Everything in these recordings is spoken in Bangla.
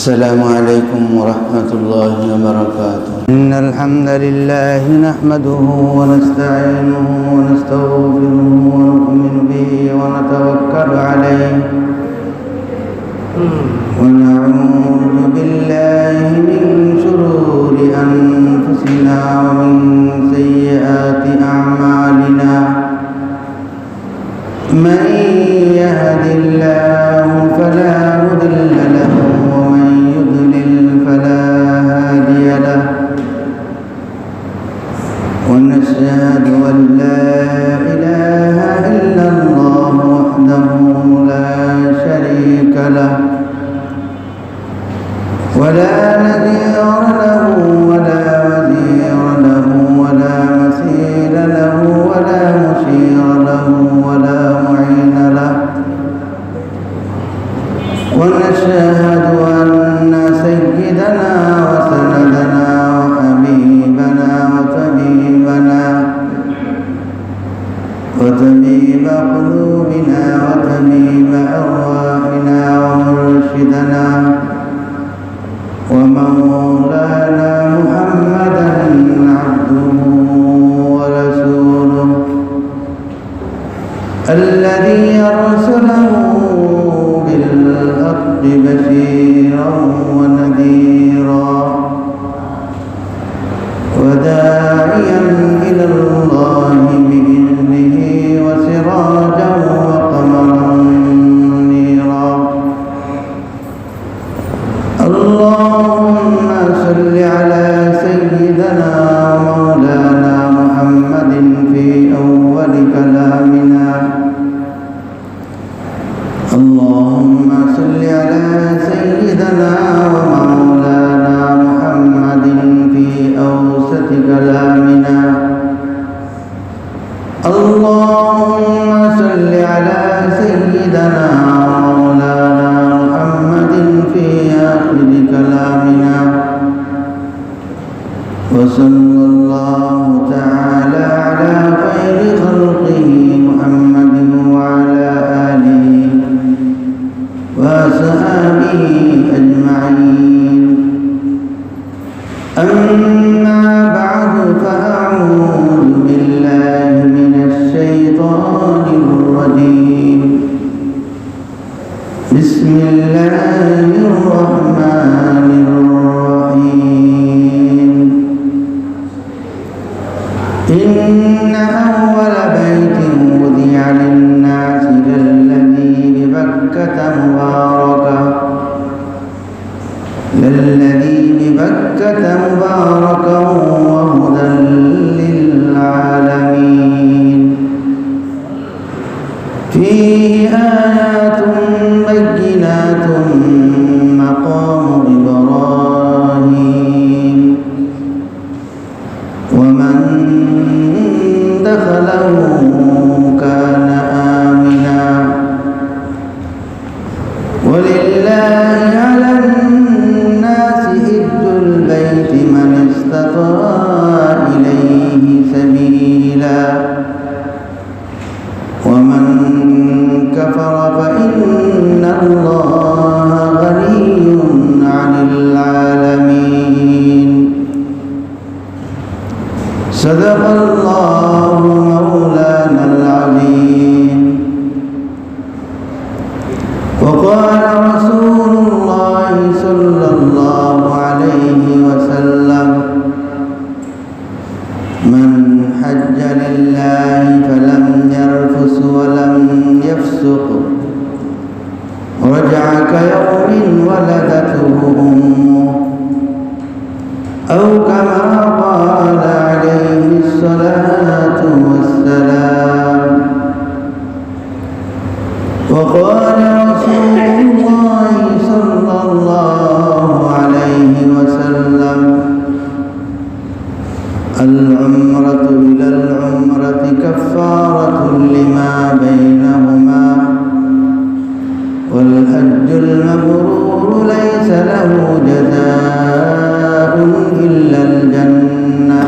السلام عليكم ورحمة الله وبركاته. إن الحمد لله نحمده ونستعينه ونستغفره ونؤمن به ونتوكل عليه ونعوذ بالله من شرور أنفسنا ومن سيئات أعمالنا. من يهد الله فلا مضل له ومن يضلل فلا هادي له. ونشهد أن لا إله إلا الله وحده لا شريك له ولا نذير له ولا وزير له ولا مثيل له ولا مشير له ولا معين له. ونشهد أن سيدنا وسندنا وحبيبنا وطبيب قلوبنا وطبيب أرواحنا ومرشدنا ومولانا محمدا عبده ورسوله الذي أرسله بالحق بشيرا ونذيرا وداعيا إلى الله بإذنه وسراجا وقمرا منيرا. اللهم صل على سيدنا ومولانا محمد في أول كلامنا. اللهم صل على سيدنا ومولانا محمد في أوسط كلامنا. اللهم صل على سيدنا ومولانا محمد في آخر كلامنا. وصلى الله تعالى على خير خلقه محمد وعلى آله وصحبه أجمعين. أما بعد فأعوذ بالله من الشيطان الرجيم. بسم الله الرحمن الرحيم. إن أول بيت وضع للناس للذي ببكة مباركا وهدى للعالمين. فيه آيات بينات مقام إبراهيم ومن دخله كان آمنا. ولله على الناس حج البيت من استطاع إليه سبيلا ومن كفر فإن الله غني عن العالمين. صدق الله مولانا العظيم. وقال رسول الله صلى الله عليه وسلم: من حج لله فلم يرفث ولم يفسق رجع كيوم ولدته أمه أو كما قال عليه الصلاة والسلام. وقال رسول الله صلى الله عليه وسلم: العمرة إلى العمرة كفارة لما بينهما والحج المبرور ليس له جزاء إلا الجنة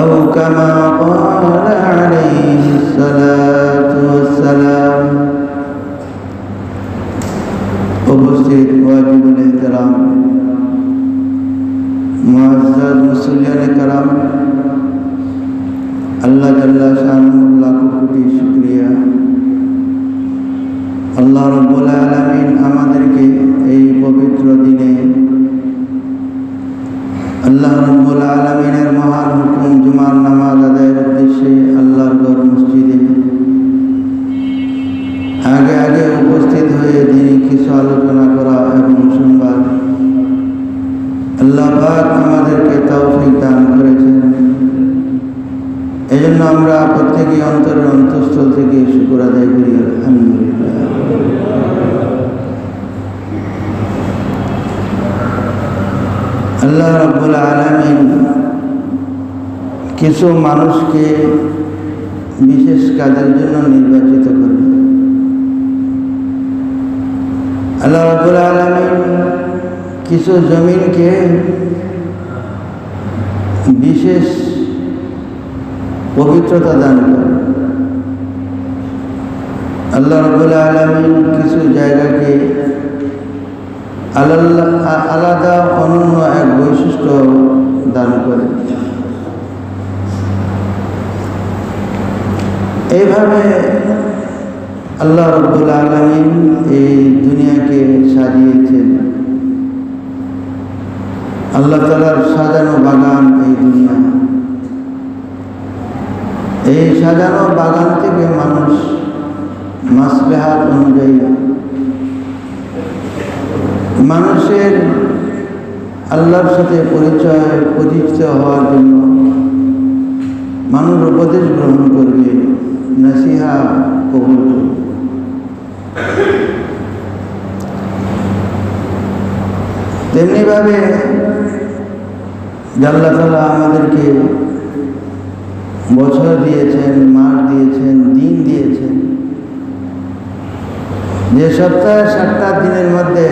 أو كما قال عليه الصلاة والسلام. উপস্থিত ওয়াজিবুল ইহতিরাম মুআজ্জাজ মুসল্লিয়ানে কেরাম, আল্লাহ জাল্লা শানুহু লাখ কোটি শুকরিয়া। আল্লাহ রাব্বুল আলামিন আমাদেরকে এই পবিত্র দিনে আল্লাহ রাব্বুল আলামিনের মহান হুকুম জুমার নামাজ আদায়ের উদ্দেশ্যে আল্লাহর ঘর মসজিদে আগে আগে উপস্থিত হয়ে যিনি কিছু আলোচনা করা এবং শুনবার আল্লাহ পাক আমাদেরকে তৌফিক দান করেছেন। এই জন্য আমরা প্রত্যেকেই অন্তরের অন্তঃস্থল থেকে শুকর আদায় করি, আলহামদুলিল্লাহ। আল্লাহ রাব্বুল আলামিন কিছু মানুষকে বিশেষ কাজের জন্য নির্বাচিত করেন। আল্লাহ রাব্বুল আলামিন কিছু জমিনকে বিশেষ পবিত্রতা দান করেন। আল্লাহ রাব্বুল আলামিন কিছু জায়গাকে আলাদা অনন্য এক বৈশিষ্ট্য দান করেন। এইভাবে আল্লাহ রাব্বুল আলামিন এই দুনিয়াকে সাজিয়েছেন। আল্লাহ তাআলার সাজানো বাগান এই দুনিয়া। এই সাজানো বাগান থেকে মানুষ মাসলাহাত অনুযায়ী মানুষের আল্লাহর সাথে পরিচিত হওয়ার জন্য মানুষ উপদেশ গ্রহণ করবে, নসিহা কবুল করবে। তেমনিভাবে আল্লাহ তাআলা আমাদেরকে বছর দিয়েছেন, মাস দিয়েছেন, দিন দিয়েছেন। যে সপ্তাহে 7টা দিনের মধ্যে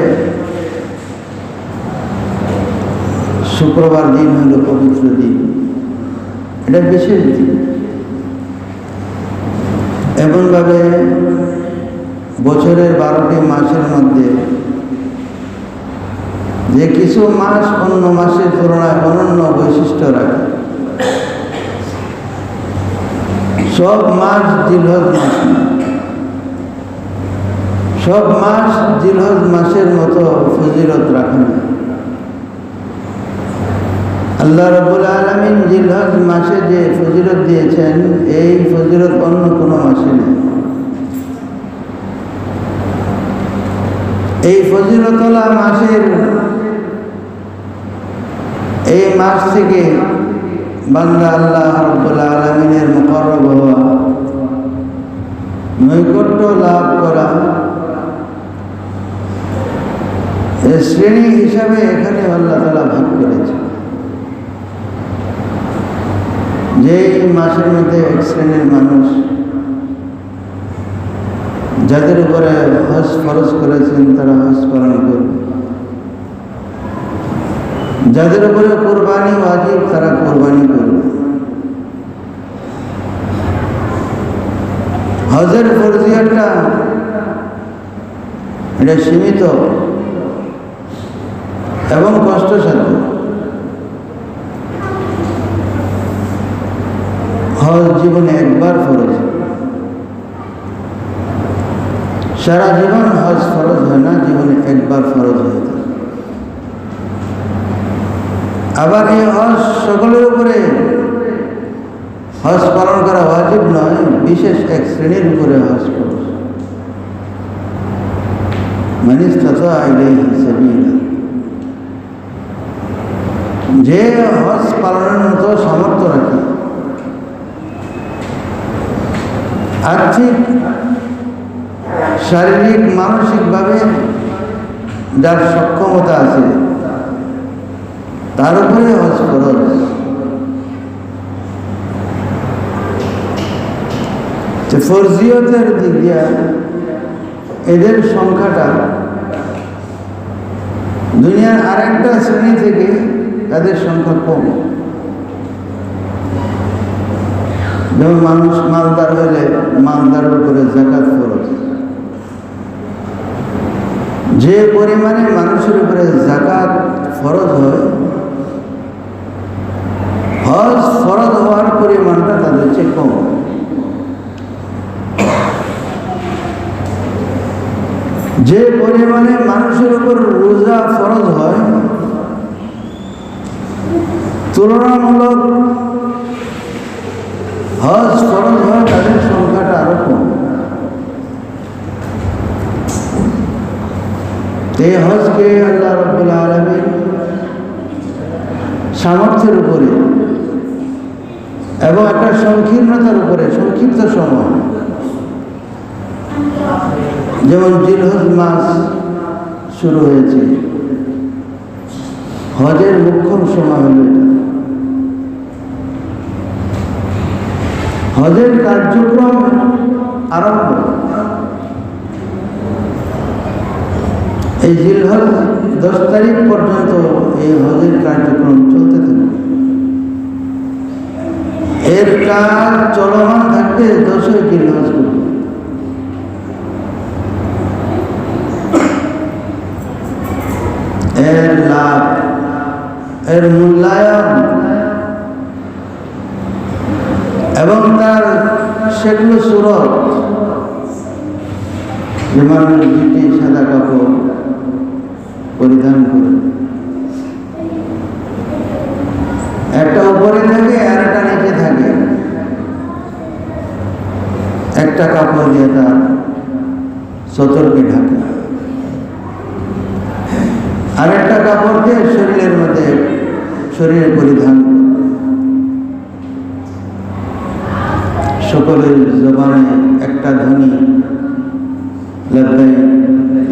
শুক্রবার দিন হলো পবিত্র দিন, এটা বিশেষ দিন। এমনভাবে বছরের 12টি মাসের মধ্যে যে কিছু মাস অন্য মাসের তুলনায় অনন্য বৈশিষ্ট্য রাখে। সব মাস জিলহজ মাস, সব মাস জিলহজ মাসের মতো ফজিলত রাখে না। আল্লাহ রাব্বুল আলামিন জিলহজ মাসে যে ফজিলত দিয়েছেন, এই ফজিলত অন্য কোনো মাসে নেই। এই ফজিলতওয়ালা মাসের এই মাস থেকে বান্দা আল্লাহ রাব্বুল আলামিনের মুকাররব হওয়া, নৈকট্য লাভ করা, শ্রেণী হিসাবে এখানে আল্লাহ তাআলা ভাগ করেছে। যে মাসের মধ্যে এক শ্রেণীর মানুষ যাদের উপরে হজ ফরজ করেছেন তারা হজ পালন করবে, যাদের উপরে কোরবানি ওয়াজিব তারা কোরবানি করবে। হজের ফরজিয়তটা এটা সীমিত এবং কষ্টসাধ্য। হজ জীবনে একবার ফরজ, সারা জীবন হজ ফরজ হয় না, জীবনে একবার ফরজ হয়ে থাকে। আবার এই হজ সকলের উপরে হজ পালন করা ওয়াজিব নয়, বিশেষ এক শ্রেণীর উপরে হজ ফরজ। মান ইসতাতা ইলাইহি সাবিলা, যে হজ পালনের মতো সামর্থ্য রাখে, আর্থিক, শারীরিক, মানসিকভাবে যার সক্ষমতা আছে তার উপরে হজ ফরজ। ফরজিয়তের দিক দিয়ে এদের সংখ্যাটা দুনিয়ার আরেকটা শ্রেণী থেকে তাদের সংখ্যা কম। যেমন মানুষ মালদার হলে মালদারের উপরে যাকাত ফরজ, যে পরিমাণে মানুষের উপরে যাকাত ফরজ হয়, হজ ফরজ হওয়ার পরিমাণটা তাদের চেয়ে কম। যে পরিমাণে মানুষের উপর রোজা ফরজ হয়, তুলনামূলক হজ ফরজ হয় তাদের সংখ্যাটা আরো কম। এই হজকে আল্লাহ রাব্বুল আলামিন সামর্থ্যের উপরে এবং একটা সংকীর্ণতার উপরে, সংক্ষিপ্ত সময়, যেমন জিলহজ মাস শুরু হয়েছে, হজের মুখ্যম সময় হল এটা। হজের কার্যক্রম আরম্ভ এই জিলহজ 10 তারিখ পর্যন্ত এই হজের কার্যক্রম চলতে থাকবে। এর কাজ চলমান থাকবে 10 জিলহজ পর্যন্ত। এর লাভ, এর মূল্যায়ন এবং তার সেগুলো সুরত, যে মানুষ ধুতি সাদা কাপড় পরিধান করে, একটা উপরে থাকে আর একটা নিচে থাকে, একটা কাপড় দিয়ে তার সতর্কে ঢাকে, আর একটা কাপড় দিয়ে শরীরের মধ্যে শরীরে পরিধান। সকলের জবানে একটা ধ্বনি, লব্বাইক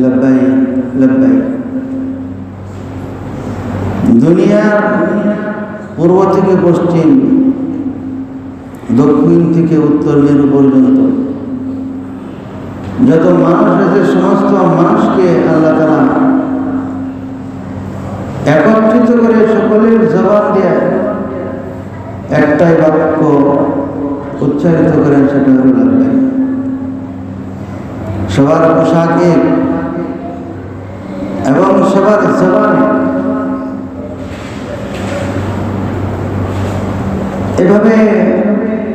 লব্বাইক লব্বাইক। দুনিয়ার পূর্ব থেকে পশ্চিম, দক্ষিণ থেকে উত্তর মেরু পর্যন্ত যত মানুষ আছে, সমস্ত মানুষকে আল্লাহ তাআলা একত্রিত করে সকলের জবান দিয়ে একটাই বাক্য উচ্চারিত করেন, সেটা হল লব্বাইক। সবার পোশাকে এবং সবার জবানে এভাবে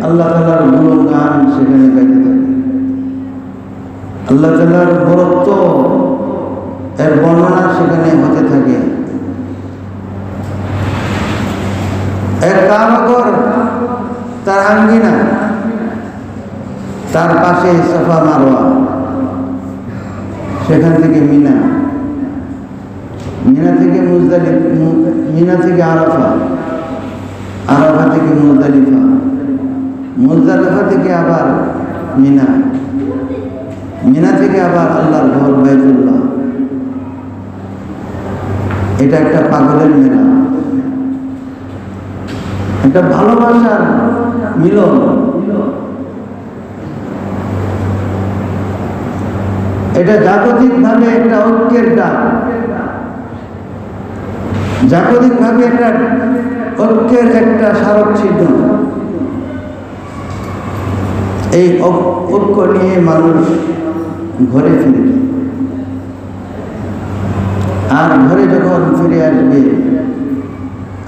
আল্লাহ তাআলার গুণগান সেখানে গাইতে থাকে। আল্লাহ তাআলার বরত্ব এর বর্ণনা সেখানে হতে থাকে। এক কাবাগর, তার আঙ্গিনা, তার পাশে সাফা মারওয়া, সেখান থেকে মিনা, মিনা থেকে মুজদালিফা, মিনা থেকে আরাফা, আরাফা থেকে মুজদালিফা, মুজদালিফা থেকে আবার মিনা, মিনা থেকে আবার আল্লাহর ঘর বাইতুল্লাহ। এটা একটা পাগলের মেলা, একটা ভালোবাসার মিলন। এটা জাগতিকভাবে একটা ঐক্যের ডাক, জাগতিকভাবে একটা ঐক্যের একটা স্মারক চিহ্ন। এই ঐক্য নিয়ে মানুষ ঘরে ফিরে, আর ঘরে যখন ফিরে আসবে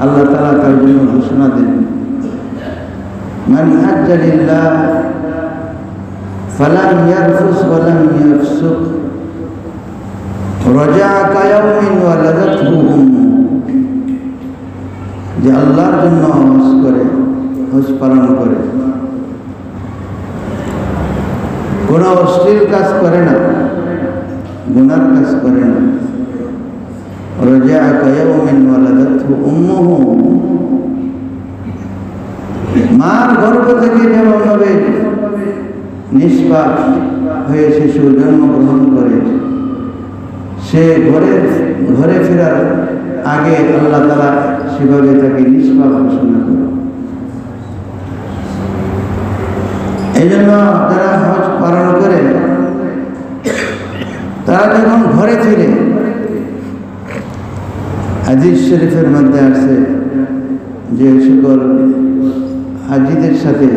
আল্লাহ তাআলা তার জন্য ঘোষণা দেন, মান হাজ্জা লিল্লাহ ফালাম ইয়ারফুস ওয়ালাম ইয়াফসুক রাজা কায়াউমিন ওয়ালাদাতহু উম্মু। যে আল্লাহর জন্য হজ করে, হজ পালন করে, কোনো অশ্লীল কাজ করে না, গুনার কাজ করে না, রাজা কায়াউমিন ওয়ালাদাতহু উম্মুহু, মার গর্ভ থেকে যেমনভাবে নিষ্পাপ হয়ে শিশু জন্মগ্রহণ করে, সে ঘরে ফেরার আগে আল্লাহ তাআলা সেভাবে তাকে নিষ্পাপ ঘোষণা করে। এই জন্য যারা হজ পালন করে, তারা যখন ঘরে ফিরে, হাদিস শরীফের মধ্যে আছে যে সকল হাজিদের সাথে,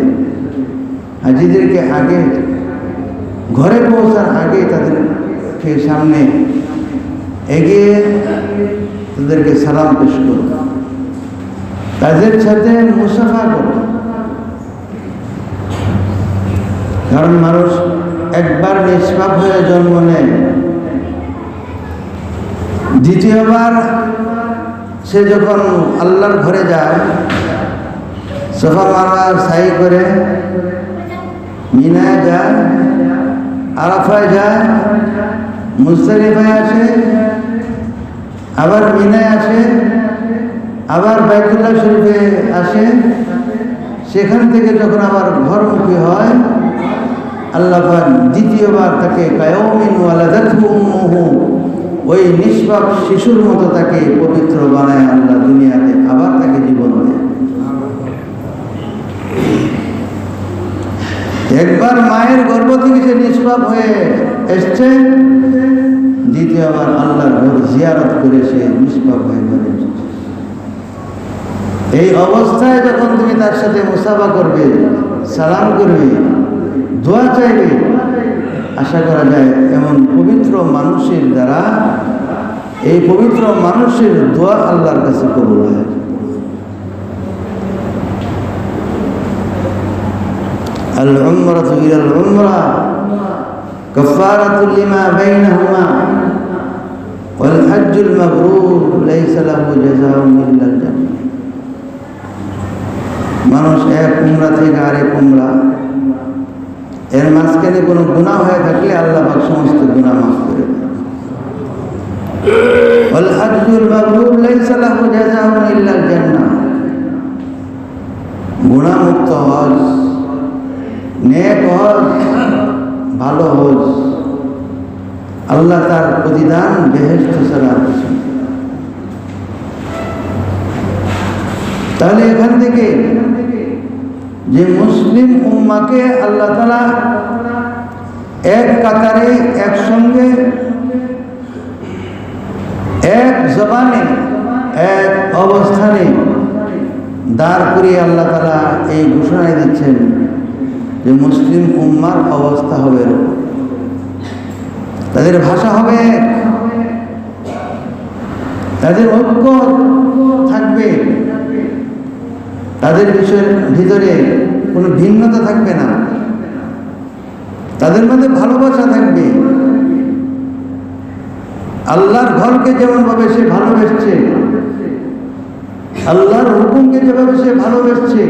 হাজিদেরকে আগে ঘরে পৌঁছার আগে তাদেরকে সামনে এগিয়ে তাদেরকে সালাম পেশ করো, তাদের সাথে মুসাফা করো। কারণ মানুষ একবার নিষ্পাপ হয়ে জন্ম নেয়, দ্বিতীয়বার সে যখন আল্লাহর ঘরে যায়, সোফা মারওয়া সাই করে মিনায় যায়, আরাফায় যায়, মুজদালিফায় আসে, আবার মিনায় আসে, আবার বাইতুল্লাহ শরীফে আসে। সেখান থেকে যখন আবার ঘরমুখী হয়, আল্লাহ পাক দ্বিতীয়বার তাকে কায়মিন ওয়ালাদাতহু উম্মুহু, ওই নিষ্পাপ শিশুর মতো তাকে পবিত্র বানায় আল্লাহ দুনিয়াতে, আবার তাকে জীবন দেয়। একবার মায়ের গর্ভ থেকে সে নিষ্পাপ হয়ে এসছে, দ্বিতীয়বার আল্লাহর ঘর জিয়ারত করে সে নিষ্পাপ হয়ে ঘরে এসেছে। এই অবস্থায় যখন তুমি তার সাথে মুসাফা করবে, সালাম করবে, দোয়া চাইবে, আশা করা যায় এমন পবিত্র মানুষের দ্বারা এই পবিত্র মানুষের দোয়া আল্লাহর কাছে কবুল হয়। আল উমরাতু ইলাল উমরা কাফারাতুল লিমা বাইনাহুমা ওয়াল হজ্জুল মাবরুর লাইসা লাহু জাযাউন ইল্লাল জান্নাহ। মানুষ এক উমরা থেকে আরেক উমরা, এর মাঝখানে কোনো গুনাহ হয়ে থাকলে আল্লাহ পাক সমস্ত গুনাহ মাফ করে দেন। ওয়াল হজ্জুল মাবরুর লাইসা লাহু জাযাউন ইল্লাল জান্নাহ। গুনাহমুক্ত হজ, নেক হজ, ভালো হজ, আল্লাহ তার প্রতিদান বেহেশত ছাড়া আর কিছু না। তাহলে এখান থেকে যে মুসলিম উম্মাকে আল্লাহ তাআলা এক কাতারে, একসঙ্গে, এক জবানে, এক অবস্থানে দাঁড় করিয়ে আল্লাহ তাআলা এই ঘোষণায় দিচ্ছেন যে মুসলিম উম্মার অবস্থা হবে এরকম, তাদের ভাষা হবে, তাদের ঐক্য থাকবে, তাদের বিষয়ের ভিতরে কোনো ভিন্নতা থাকবে না, তাদের মধ্যে ভালোবাসা থাকবে। আল্লাহর ঘরকে যেমনভাবে সে ভালোবেসছে, আল্লাহর হুকুমকে যেভাবে সে ভালোবেসছে,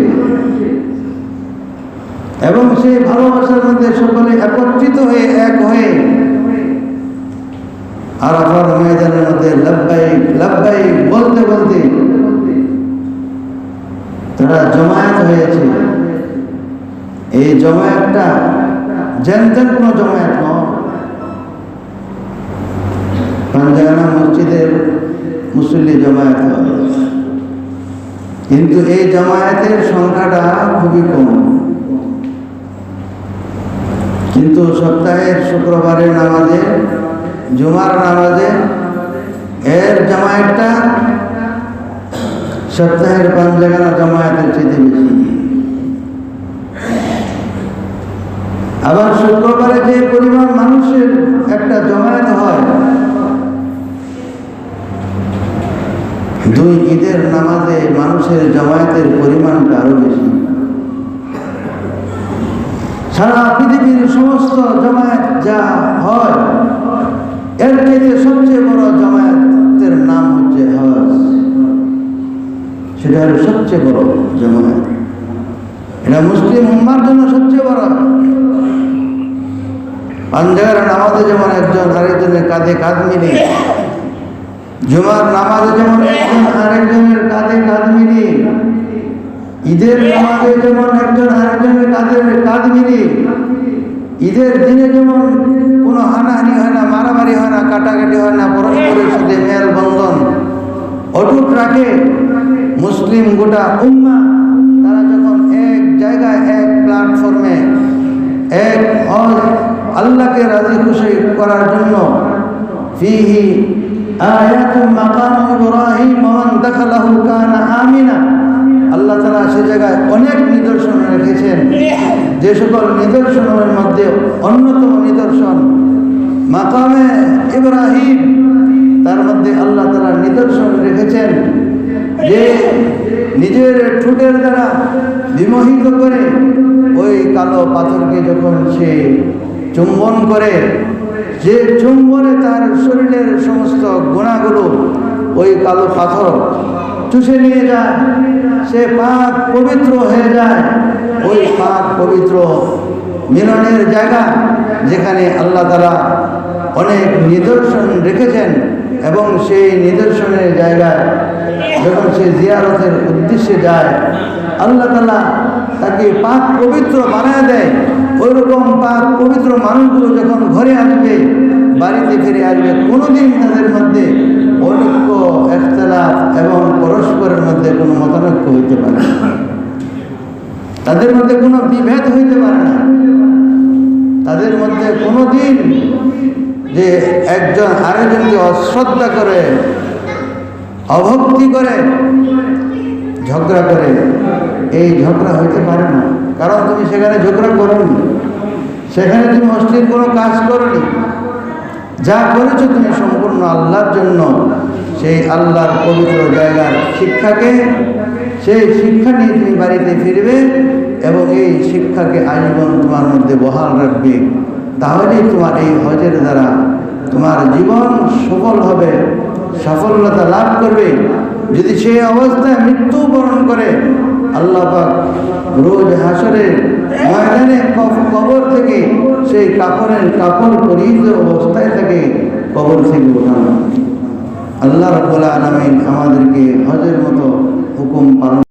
এবং সেই ভালোবাসার মধ্যে সকলে একত্রিত হয়ে, এক হয়ে আরাফার ময়দানের মধ্যে লাব্বাইক লাব্বাইক বলতে বলতে তারা জমায়েত হয়েছে। এই জমায়েতটা যেন কোনো জমায়েত নয়, পাঞ্জানা মসজিদের মুসল্লি জমায়েত হয়, কিন্তু এই জমায়েতের সংখ্যাটা খুবই কম। কিন্তু সপ্তাহের শুক্রবারের নামাজে, জুমার নামাজে এর জামায়াতটা সপ্তাহের পাঞ্জাগানা জামায়াতের চেয়ে বেশি। আবার শুক্রবারে যে পরিমাণ মানুষের একটা জমায়েত হয়, দুই ঈদের নামাজে মানুষের জমায়েতের পরিমাণটা আরো বেশি। সারা পৃথিবীর সমস্ত জামায়াত যা হয়, এর থেকে সবচেয়ে বড় জামায়াতের নাম হচ্ছে হজ। সেটা হলো সবচেয়ে বড় জামায়াত, এটা মুসলিম উম্মার জন্য সবচেয়ে বড়। পাঞ্জাবের নামাজে যেমন একজন আরেকজনের কাঁধে কাঁধ মিলিয়ে, জুমার নামাজে যেমন একজন আরেকজনের কাঁধে কাঁধ মিলিয়ে, ঈদের নামাজে যেমন একজন আরেকজনের কাঁধে কাঁধ মিলিয়ে, ঈদের দিনে যেমন কোনো হানাহানি হয় না, মারামারি হয় না, কাটাকাটি হয় না, পরস্পরের সাথে মেল বন্ধন অটুট রাখে মুসলিম গোটা উম্মাহ। তারা যখন এক জায়গায়, এক প্ল্যাটফর্মে, এক আল্লাহকে রাজি খুশি করার জন্য, ফিহি আয়াতুম মাকাম ইব্রাহিম ওয়া মান দাখালাহু কানা আমিনা, আল্লাহ তাআলা সে জায়গায় অনেক নিদর্শন রেখেছেন। যে সকল নিদর্শনের মধ্যে অন্যতম নিদর্শন মাকামে ইব্রাহিম, নিদর্শন রেখেছেন যে নিজের ঠোঁটের দ্বারা বিমোহিত করে ওই কালো পাথরকে যখন সে চুম্বন করে, যে চুম্বনে তার শরীরের সমস্ত গুণাগুলো ওই কালো পাথর চুষে নিয়ে যায়, সে পাক পবিত্র হয়ে যায়। ওই পাক পবিত্র মিলনের জায়গা যেখানে আল্লাহ তাআলা অনেক নিদর্শন রেখেছেন, এবং সেই নিদর্শনের জায়গায় যখন সে জিয়ারতের উদ্দেশ্যে যায়, আল্লাহ তাআলা তাকে পাক পবিত্র বানায় দেয়। ওইরকম পাক পবিত্র মানুষগুলো যখন ঘরে আসবে, বাড়িতে ফিরে আসবে, কোনোদিন তাদের মধ্যে অনৈক্য, ইখতিলাফ এবং পরস্পরের মধ্যে কোনো মতানৈক্য হইতে পারে না, তাদের মধ্যে কোনো বিভেদ হইতে পারে না, তাদের মধ্যে কোনো দিন যে একজন আরেকজনকে অশ্রদ্ধা করে, অভক্তি করে, ঝগড়া করে, এই ঝগড়া হইতে পারে না। কারণ তুমি সেখানে ঝগড়া করোনি, সেখানে তুমি অশ্লীল কোনো কাজ করোনি, যা করেছো তুমি সম্পূর্ণ আল্লাহর জন্য। সেই আল্লাহর পবিত্র জায়গার শিক্ষাকে, সেই শিক্ষা নিয়ে তুমি বাড়িতে ফিরবে এবং এই শিক্ষাকে আজীবন তোমার মধ্যে বহাল রাখবে। তাহলেই তোমার এই হজের দ্বারা তোমার জীবন সফল হবে, সাফল্যতা লাভ করবে। যদি সেই অবস্থায় মৃত্যুবরণ করে, আল্লাহ পাক রোজ হাসরের ময়দানে কবর থেকে সেই কাপড় পরিহিত অবস্থায় থেকে কবর থেকে উঠানো। আল্লাহ রাব্বুল আলামিন আমাদেরকে হজের মতো হুকুম পালন